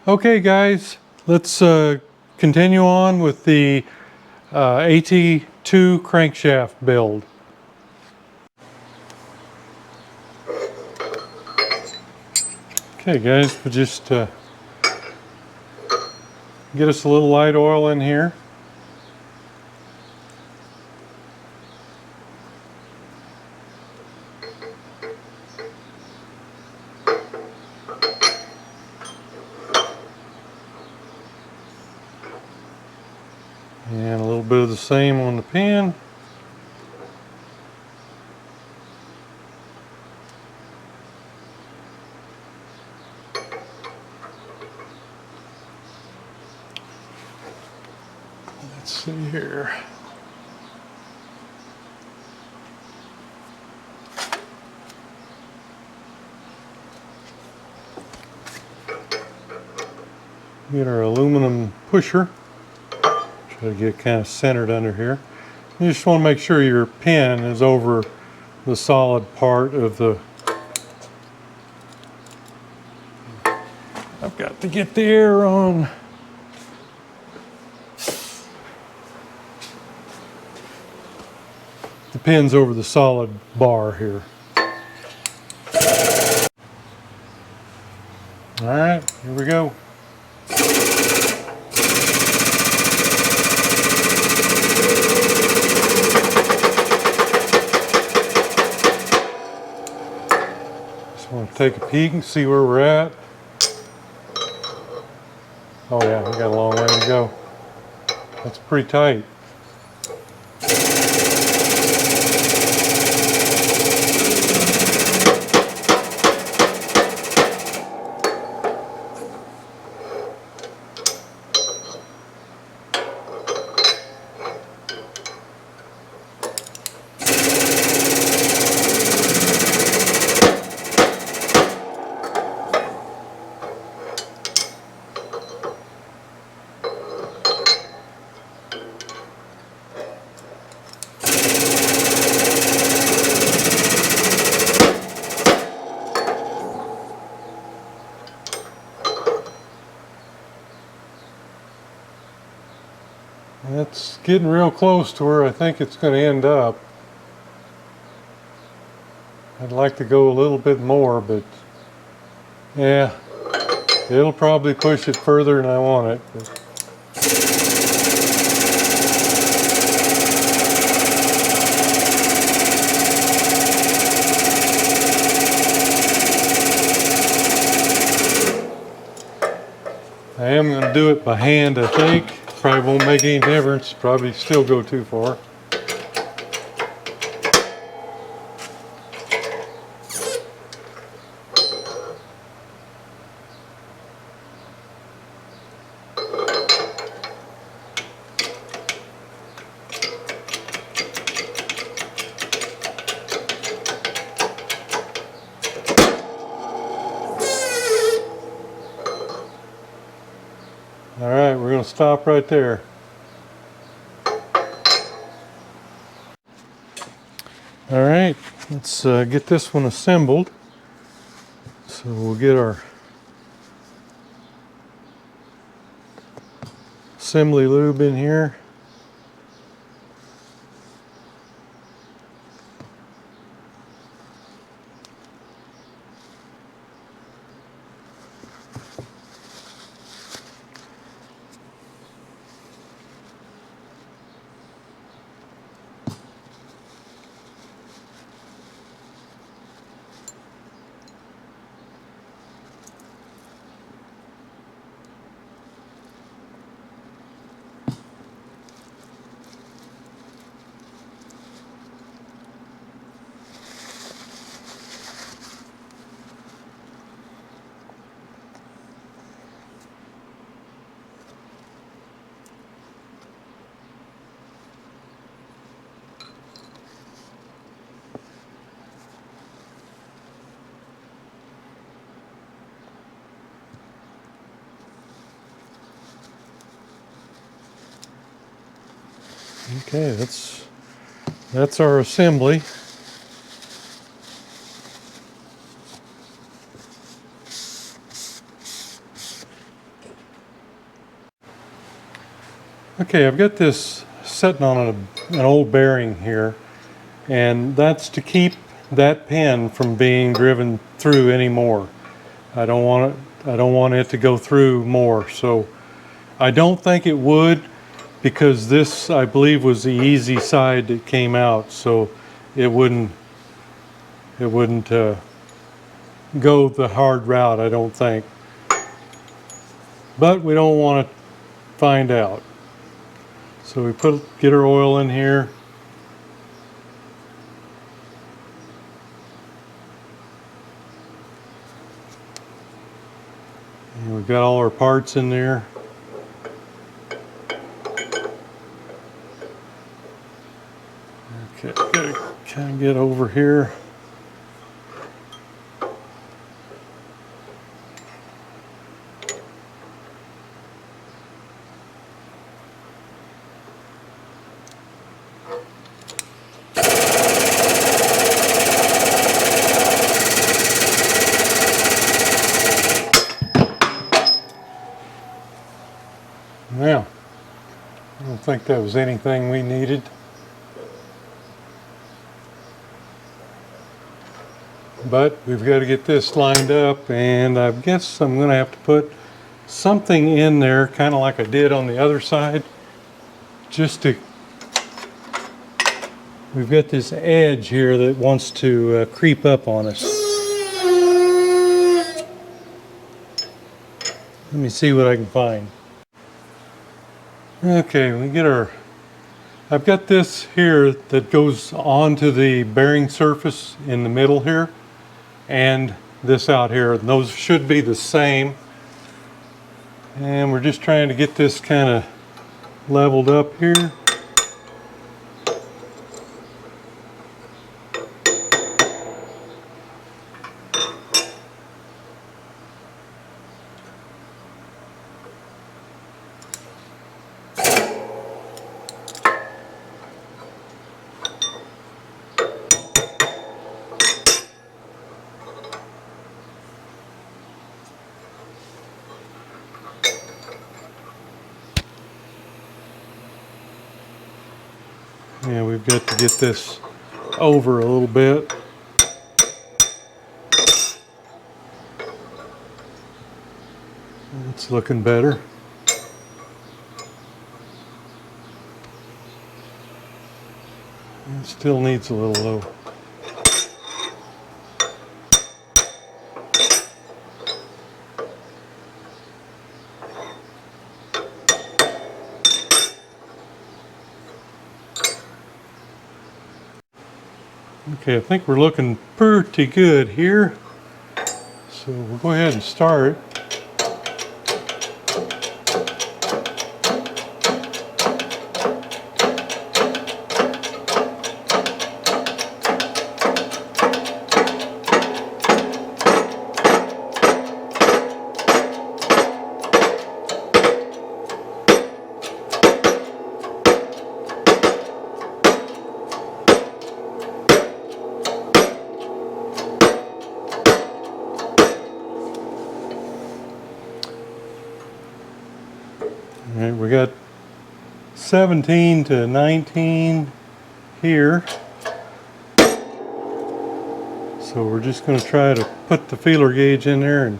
Okay guys, let's continue on with the AT-2 crankshaft build. Okay guys, we'll just get us a little light oil in here. And a little bit of the same on the pin. Let's see here. Get our aluminum pusher. Try to get kind of centered under here. You just want to make sure your pin is over the solid part of the... I've got to get the air on. The pin's over the solid bar here. All right, here we go. Just want to take a peek and see where we're at. Oh yeah, we got a long way to go. That's pretty tight. It's getting real close to where I think it's going to end up. I'd like to go a little bit more, but yeah, it'll probably push it further than I want it. But. I am going to do it by hand, I think. Probably won't make any difference. Probably still go too far. All right, we're going to stop right there. All right, let's get this one assembled. So we'll get our assembly lube in here. Okay, that's our assembly. Okay, I've got this sitting on an old bearing here, and that's to keep that pin from being driven through anymore. I don't want it to go through more. So I don't think it would, because this, I believe, was the easy side that came out, so it wouldn't go the hard route, I don't think. But we don't want to find out. So we get our oil in here. And we've got all our parts in there. Okay, gotta kind of get over here. Now, I don't think that was anything we needed. But we've got to get this lined up, and I guess I'm going to have to put something in there, kind of like I did on the other side, just to, we've got this edge here that wants to creep up on us. Let me see what I can find. Okay, we get our, I've got this here that goes onto the bearing surface in the middle here, and this out here. Those should be the same. And we're just trying to get this kind of leveled up here. Yeah, we've got to get this over a little bit. It's looking better. It still needs a little low. Okay, I think we're looking pretty good here. So we'll go ahead and start. All right, we got 17 to 19 here. So we're just going to try to put the feeler gauge in there and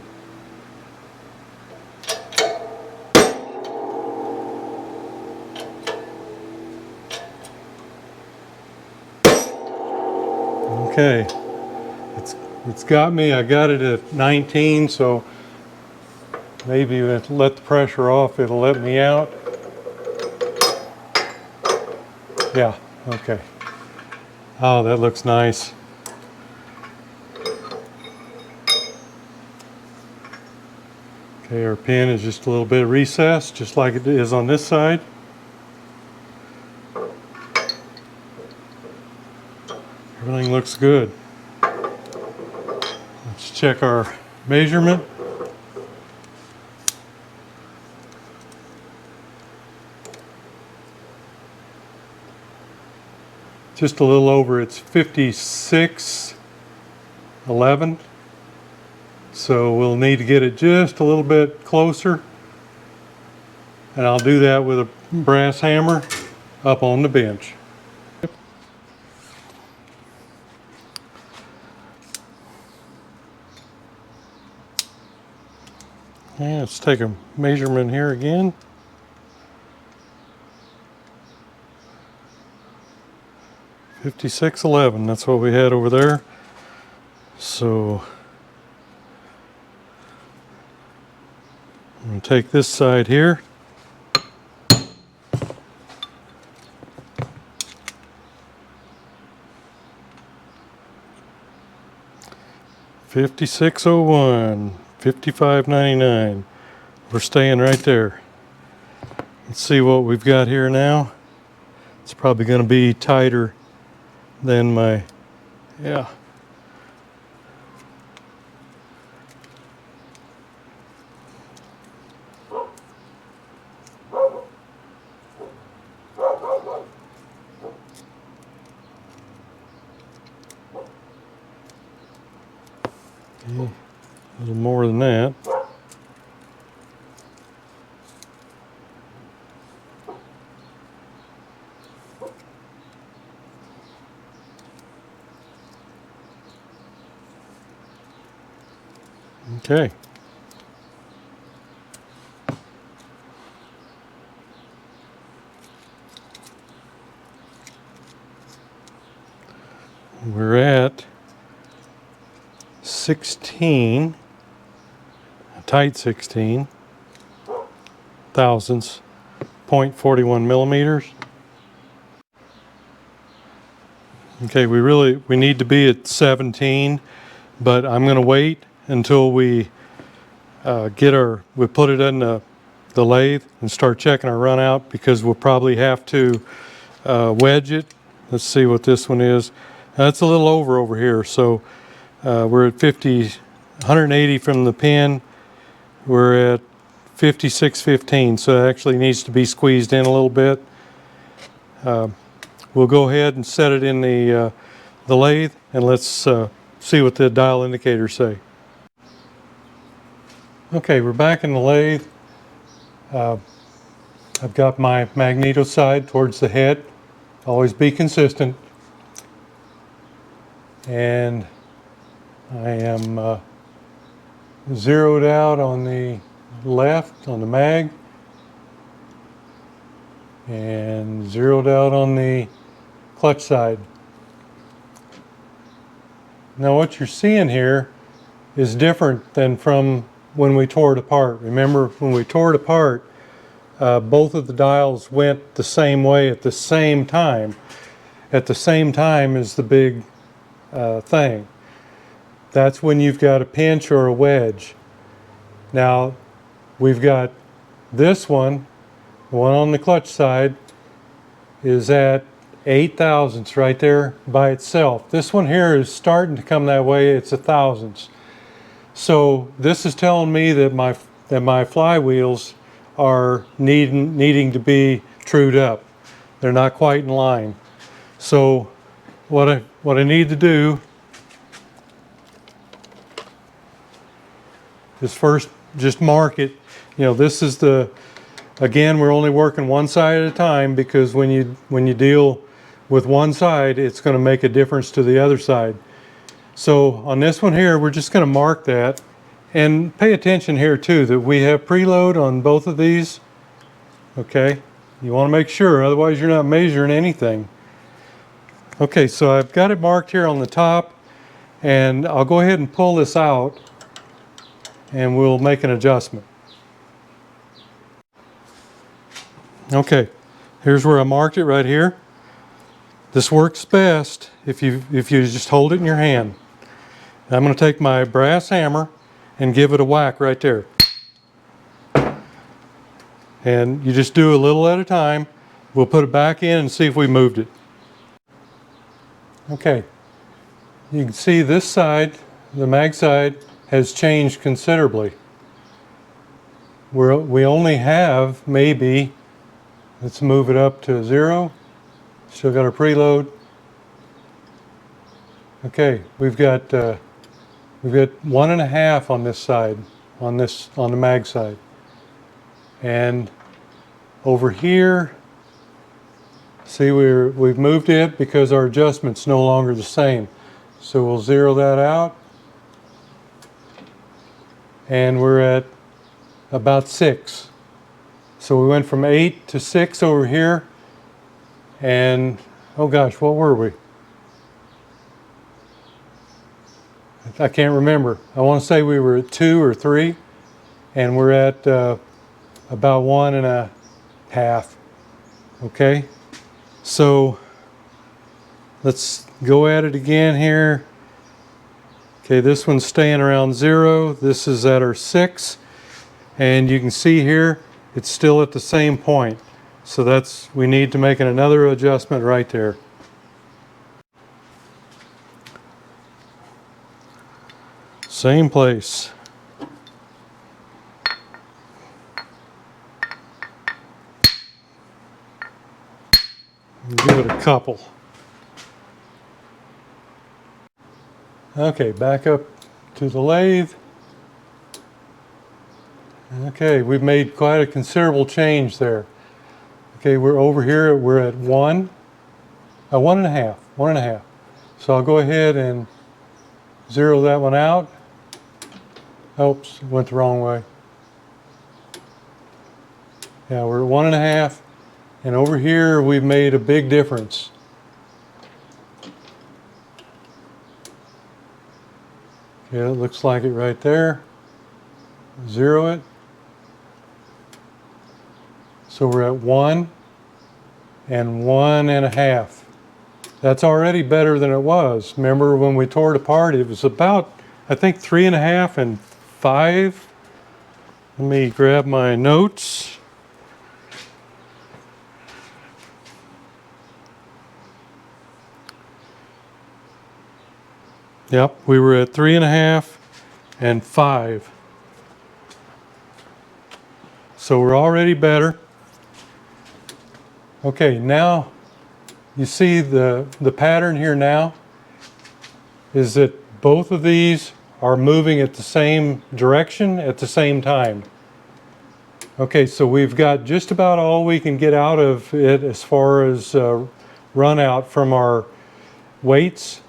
okay. It's got me. I got it at 19, so maybe if I let the pressure off, it'll let me out. Yeah, okay. Oh, that looks nice. Okay, our pin is just a little bit recessed, just like it is on this side. Everything looks good. Let's check our measurement. Just a little over, it's 56.11. So we'll need to get it just a little bit closer. and I'll do that with a brass hammer up on the bench. And let's take a measurement here again. .5611, that's what we had over there. So I'm going to take this side here. .5601, .5599. We're staying right there. Let's see what we've got here now. It's probably going to be tighter than my, yeah. Okay, a little more than that. Okay. We're at 16, a tight 16 thousandths, 0.41 millimeters. Okay, we need to be at 17, but I'm going to wait until we we put it in the lathe and start checking our run out, because we'll probably have to wedge it. Let's see what this one is. That's a little over here, so we're at 180 from the pin. We're at 5615, so it actually needs to be squeezed in a little bit. We'll go ahead and set it in the lathe, and let's see what the dial indicators say. Okay, we're back in the lathe. I've got my magneto side towards the head. Always be consistent. And I am zeroed out on the left on the mag, and zeroed out on the clutch side. Now what you're seeing here is different than from when we tore it apart. Remember, when we tore it apart, both of the dials went the same way at the same time. At the same time as the big thing. That's when you've got a pinch or a wedge. Now we've got this one, the one on the clutch side, is at 8 thousandths right there by itself. This one here is starting to come that way. It's a thousandths. So this is telling me that my flywheels are needing to be trued up. They're not quite in line. So what I need to do is first just mark it. You know, this is again, we're only working one side at a time, because when you deal with one side, it's going to make a difference to the other side. So on this one here, we're just going to mark that, and pay attention here too that we have preload on both of these. Okay, you want to make sure, otherwise you're not measuring anything. Okay, so I've got it marked here on the top, and I'll go ahead and pull this out, and we'll make an adjustment. Okay, here's where I marked it right here. This works best if you just hold it in your hand. I'm going to take my brass hammer and give it a whack right there. And you just do a little at a time. We'll put it back in and see if we moved it. Okay, you can see this side, the mag side, has changed considerably. We only have maybe, let's move it up to 0. Still got our preload. Okay, we've got 1.5 on this side, on the mag side, and Over here, see, we've moved it because our adjustment's no longer the same. So we'll zero that out. And we're at about 6. So we went from 8 to 6 over here. And, oh gosh, what were we? I can't remember. I want to say we were at 2 or 3. And we're at about 1.5. Okay? So let's go at it again here. Okay, this one's staying around 0. This is at our 6. And you can see here, it's still at the same point. So we need to make another adjustment right there. Same place. Give it a couple. Okay, back up to the lathe. Okay, we've made quite a considerable change there. Okay, we're over here, we're at 1.5. So I'll go ahead and zero that one out. Oops, went the wrong way. Yeah, we're at 1.5. And over here, we've made a big difference. Okay, it looks like it right there. Zero it. So we're at 1 and 1.5. That's already better than it was. Remember when we tore it apart, it was about, I think, 3.5 and 5. Let me grab my notes. Yep, we were at 3.5 and 5. So we're already better. Okay, now you see the pattern here now is that both of these are moving at the same direction at the same time. Okay, so we've got just about all we can get out of it as far as run out from our weights,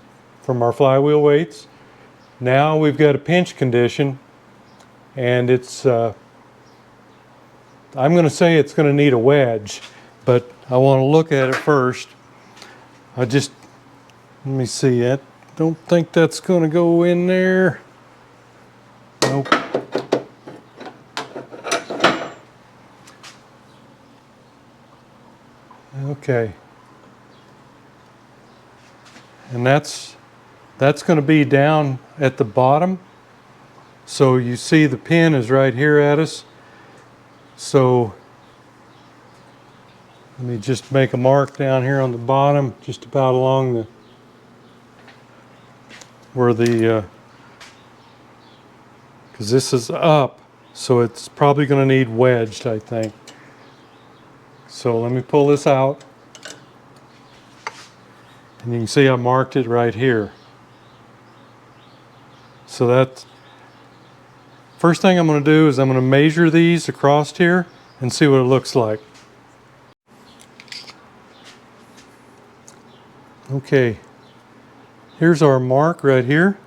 from our flywheel weights. Now we've got a pinch condition, and it's, I'm going to say it's going to need a wedge, but I want to look at it first. Let me see, I don't think that's going to go in there. Nope. Okay. And that's going to be down at the bottom. So you see the pin is right here at us. So let me just make a mark down here on the bottom, just about along because this is up, so it's probably going to need wedged, I think. So let me pull this out. And you can see I marked it right here. So that's, first thing I'm going to do is I'm going to measure these across here and see what it looks like. Okay, here's our mark right here.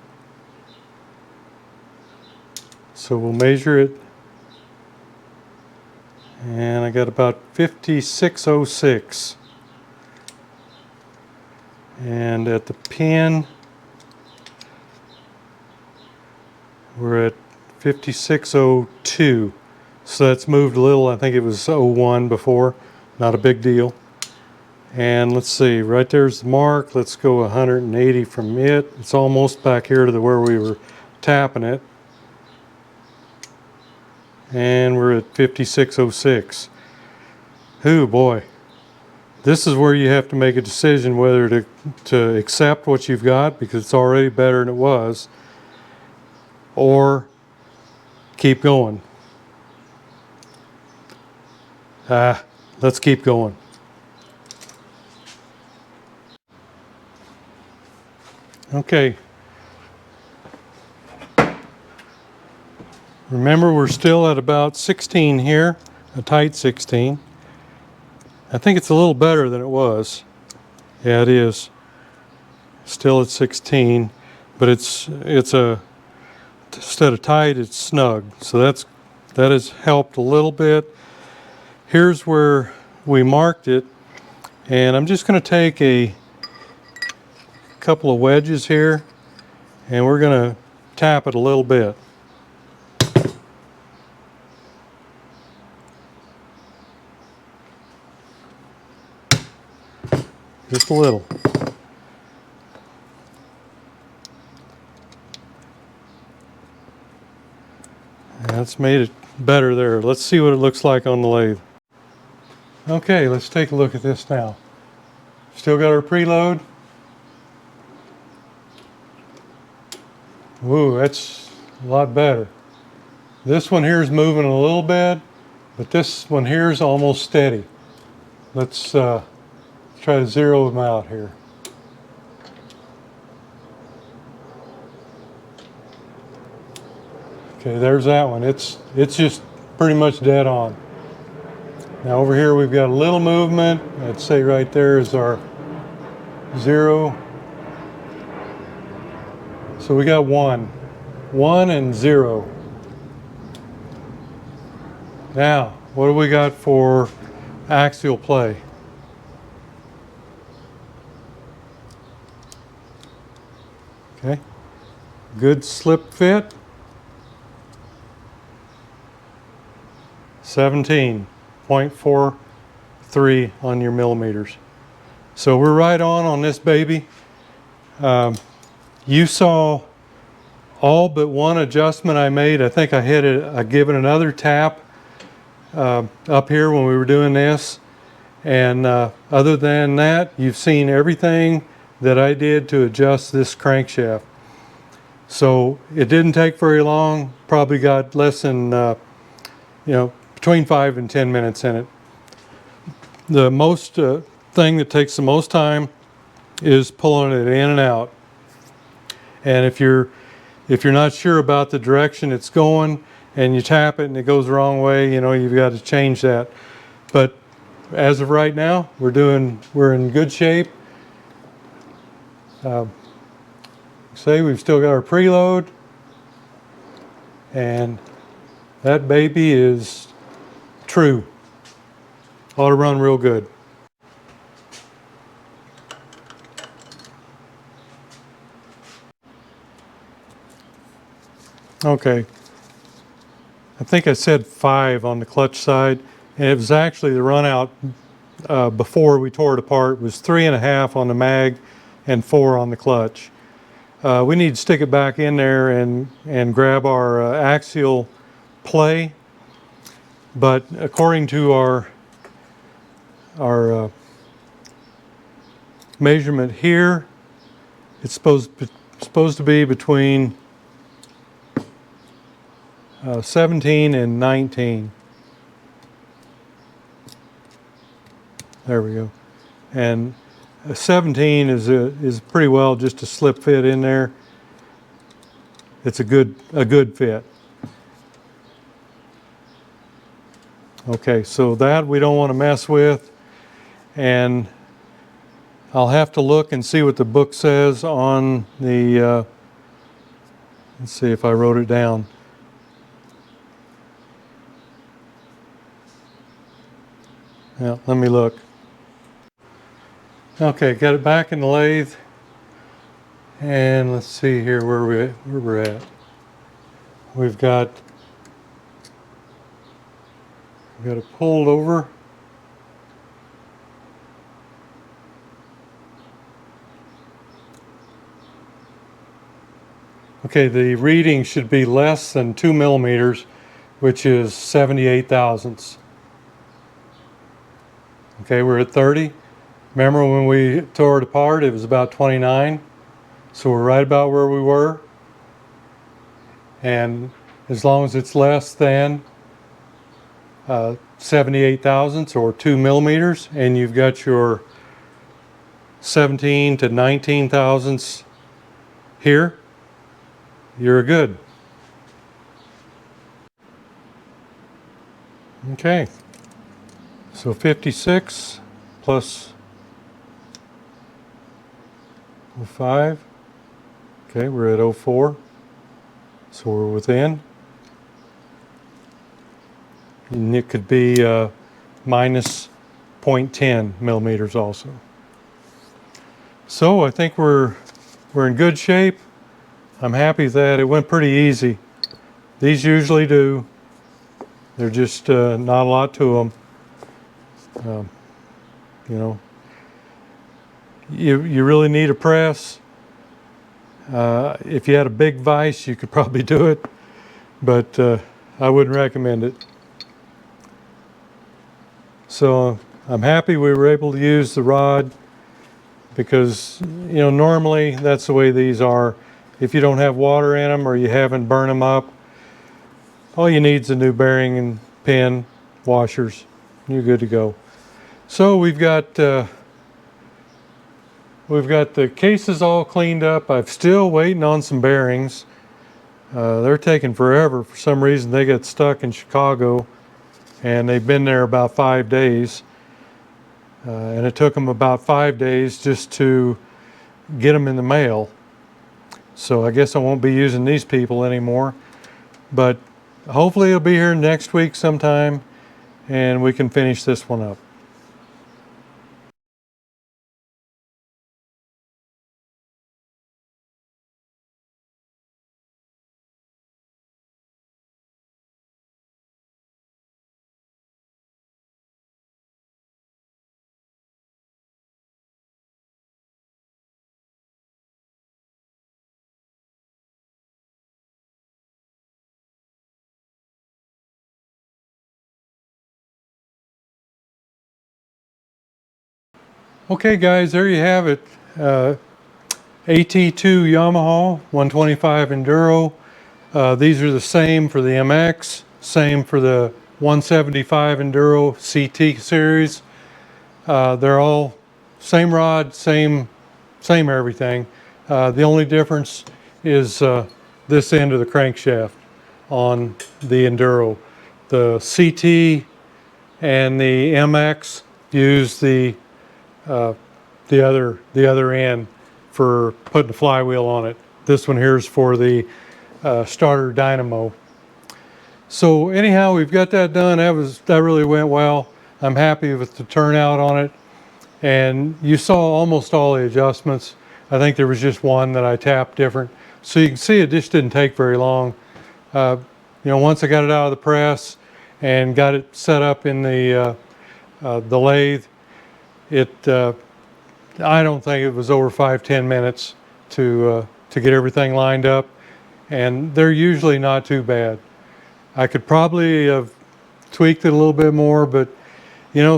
So we'll measure it. And I got about 5606. And at the pin, we're at 5602. So that's moved a little. I think it was 01 before. Not a big deal. And let's see, right there's the mark. Let's go 180 from it. It's almost back here to where we were tapping it. And we're at 5606. Ooh, boy. This is where you have to make a decision whether to accept what you've got because it's already better than it was, or keep going. Let's keep going. Okay. Remember, we're still at about 16 here, a tight 16. I think it's a little better than it was. Yeah, it is. Still at 16, but it's a, instead of tight, it's snug. So that has helped a little bit. Here's where we marked it, and I'm just going to take a couple of wedges here, and we're going to tap it a little bit. Just a little. That's made it better there. Let's see what it looks like on the lathe. Okay, let's take a look at this now. Still got our preload. Ooh, that's a lot better. This one here is moving a little bit, but this one here is almost steady. Let's try to zero them out here. Okay, there's that one. It's just pretty much dead on. Now over here we've got a little movement. I'd say right there is our 0. So we got 1 and 0. Now, what do we got for axial play? Okay, good slip fit. 17.43 on your millimeters. So we're right on this baby. You saw all but one adjustment I made. I think I give it another tap up here when we were doing this. And other than that, you've seen everything that I did to adjust this crankshaft. So it didn't take very long. Probably got less than, between 5 and 10 minutes in it. The most thing that takes the most time is pulling it in and out. And if you're not sure about the direction it's going and you tap it and it goes the wrong way, you've got to change that. But as of right now, we're in good shape. Say we've still got our preload, and that baby is true. Ought to run real good. Okay, I think I said 5 on the clutch side, and it was actually the run out before we tore it apart was 3.5 on the mag and 4 on the clutch. We need to stick it back in there and grab our axial play, but according to our measurement here, it's supposed to be between 17 and 19. There we go. And 17 is pretty well just a slip fit in there. It's a good fit. Okay, so that we don't want to mess with, and I'll have to look and see what the book says on the. Let's see if I wrote it down. Yeah, let me look. Okay, got it back in the lathe, and let's see here where we're at. We've got it pulled over. Okay, the reading should be less than 2 millimeters, which is 78 thousandths. Okay, we're at 30. Remember when we tore it apart, it was about 29. So we're right about where we were. And as long as it's less than 78 thousandths or 2 millimeters, and you've got your 17 to 19 thousandths here, you're good. Okay. So 56 plus 05. Okay, we're at 04. So we're within. And it could be minus 0.10 millimeters also. So I think we're in good shape. I'm happy that it went pretty easy. These usually do. They're just not a lot to them. You know, you really need a press. If you had a big vise, you could probably do it, but I wouldn't recommend it. So I'm happy we were able to use the rod, because normally that's the way these are. If you don't have water in them or you haven't burned them up, all you need is a new bearing and pin, washers. You're good to go. So we've got the cases all cleaned up. I'm still waiting on some bearings. They're taking forever. For some reason they got stuck in Chicago, and they've been there about 5 days. And it took them about 5 days just to get them in the mail. So I guess I won't be using these people anymore. But hopefully it'll be here next week sometime, and we can finish this one up. Okay guys, there you have it. AT-2 Yamaha 125 Enduro. These are the same for the MX, same for the 175 Enduro CT series. They're all same rod, same everything. The only difference is this end of the crankshaft on the Enduro. The CT and the MX use the other end for putting the flywheel on it. This one here is for the starter dynamo. So anyhow, we've got that done. That really went well. I'm happy with the turnout on it. And you saw almost all the adjustments. I think there was just one that I tapped different. So you can see it just didn't take very long. Once I got it out of the press and got it set up in the lathe, I don't think it was over 5-10 minutes to get everything lined up, and they're usually not too bad. I could probably have tweaked it a little bit more, but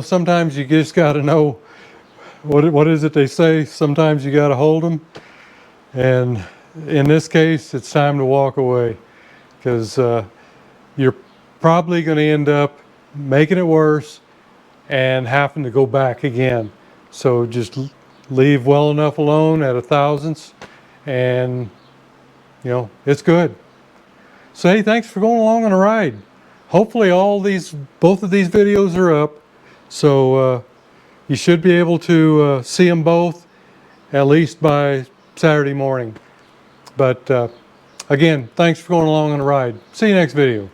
sometimes you just got to know what is it they say. Sometimes you got to hold them, and in this case, it's time to walk away, because you're probably going to end up making it worse and having to go back again. So just leave well enough alone at 1/1000ths, and it's good. So hey, thanks for going along on a ride. Hopefully both of these videos are up, so you should be able to see them both at least by Saturday morning. But again, thanks for going along on a ride. See you next video.